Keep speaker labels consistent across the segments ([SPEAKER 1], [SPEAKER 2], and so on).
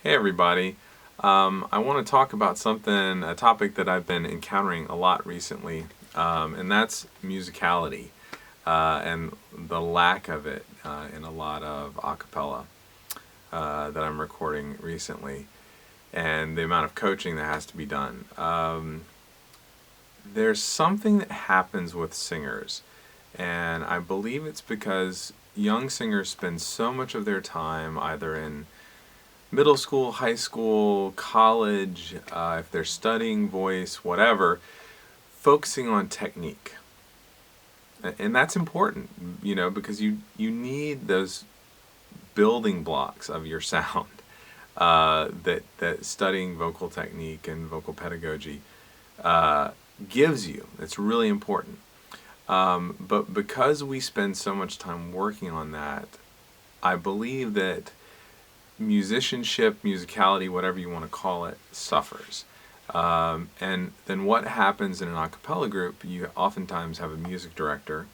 [SPEAKER 1] Hey everybody. I want to talk about a topic that I've been encountering a lot recently, and that's musicality and the lack of it in a lot of a cappella that I'm recording recently, and the amount of coaching that has to be done. There's something that happens with singers, and I believe it's because young singers spend so much of their time either in middle school, high school, college, if they're studying voice, whatever, focusing on technique. And that's important, because you need those building blocks of your sound that studying vocal technique and vocal pedagogy gives you. It's really important. But because we spend so much time working on that, I believe that musicianship, musicality, whatever you want to call it, suffers. And then what happens in an a cappella group, you oftentimes have a music director.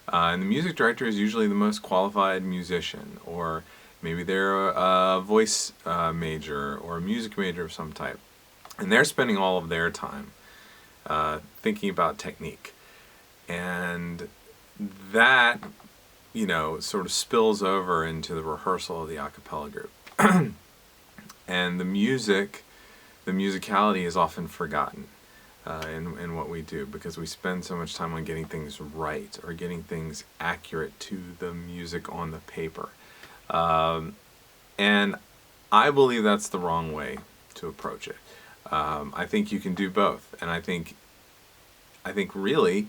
[SPEAKER 1] And the music director is usually the most qualified musician, or maybe they're a voice major or a music major of some type. And they're spending all of their time thinking about technique. And that, sort of spills over into the rehearsal of the a cappella group. And the musicality is often forgotten in what we do because we spend so much time on getting things right or getting things accurate to the music on the paper. And I believe that's the wrong way to approach it. I think you can do both, and I think really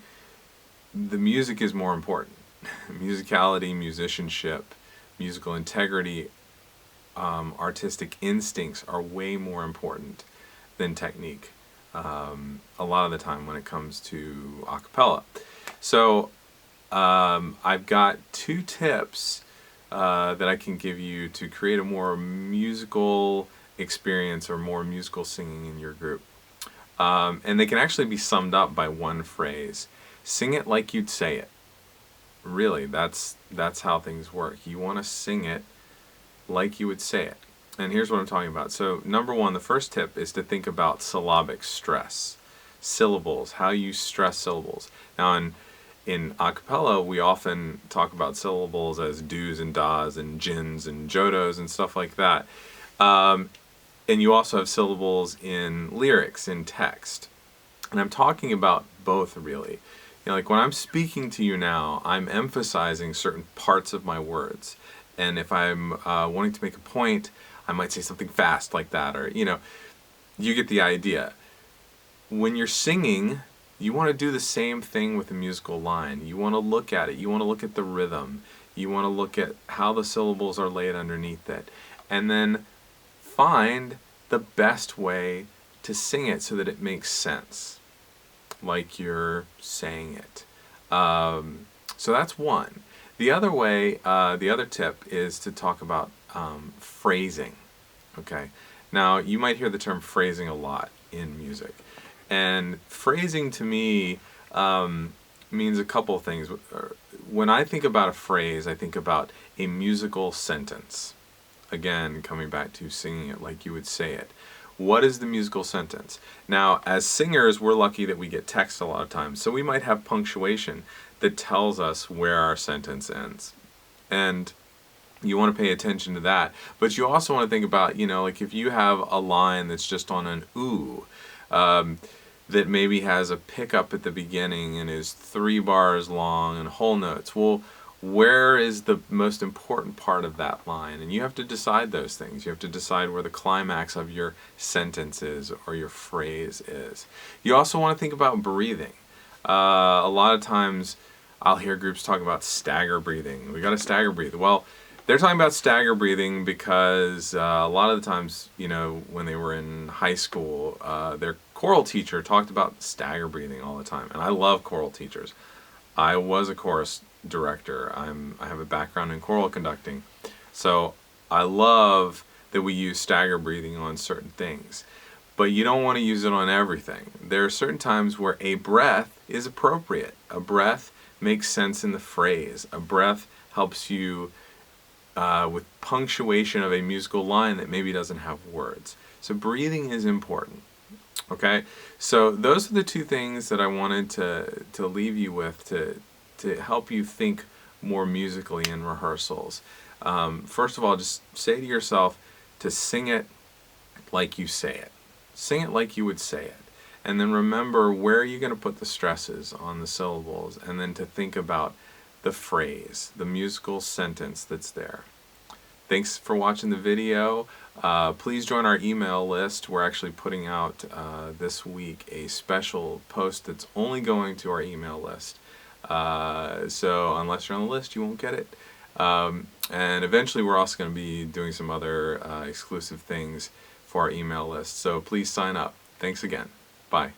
[SPEAKER 1] the music is more important. Musicality, musicianship, musical integrity, artistic instincts are way more important than technique a lot of the time when it comes to a cappella. So I've got 2 tips that I can give you to create a more musical experience or more musical singing in your group. And they can actually be summed up by one phrase. Sing it like you'd say it. Really, that's how things work. You want to sing it like you would say it. And here's what I'm talking about. So number 1, the first tip is to think about syllabic stress. Syllables, how you stress syllables. Now in a cappella, we often talk about syllables as do's and da's and jins and jodos and stuff like that. And you also have syllables in lyrics, in text. And I'm talking about both, really. Like when I'm speaking to you now, I'm emphasizing certain parts of my words. And if I'm wanting to make a point, I might say something fast like that, or, you get the idea. When you're singing, you want to do the same thing with a musical line. You want to look at it. You want to look at the rhythm. You want to look at how the syllables are laid underneath it. And then find the best way to sing it so that it makes sense, like you're saying it. So that's one. The other way, the other tip is to talk about phrasing. Okay, now you might hear the term phrasing a lot in music, and phrasing to me means a couple things. When I think about a phrase, I think about a musical sentence. Again, coming back to singing it like you would say it. What is the musical sentence? Now, as singers, we're lucky that we get text a lot of times, so we might have punctuation that tells us where our sentence ends. And you want to pay attention to that. But you also want to think about, like if you have a line that's just on an ooh, that maybe has a pickup at the beginning and is 3 bars long and whole notes. Well, where is the most important part of that line? And you have to decide those things. You have to decide where the climax of your sentence is or your phrase is. You also want to think about breathing. A lot of times I'll hear groups talk about stagger breathing. We got to stagger breathe. Well, they're talking about stagger breathing because a lot of the times, when they were in high school, their choral teacher talked about stagger breathing all the time. And I love choral teachers. I was a chorus director. I have a background in choral conducting. So I love that we use stagger breathing on certain things. But you don't want to use it on everything. There are certain times where a breath is appropriate. A breath makes sense in the phrase. A breath helps you with punctuation of a musical line that maybe doesn't have words. So breathing is important. Okay, so those are the two things that I wanted to leave you with to help you think more musically in rehearsals. First of all, just say to yourself to sing it like you say it. Sing it like you would say it. And then remember where you're going to put the stresses on the syllables, and then to think about the phrase, the musical sentence that's there. Thanks for watching the video. Please join our email list. We're actually putting out this week a special post that's only going to our email list. So unless you're on the list, you won't get it. And eventually we're also going to be doing some other exclusive things for our email list. So please sign up. Thanks again. Bye.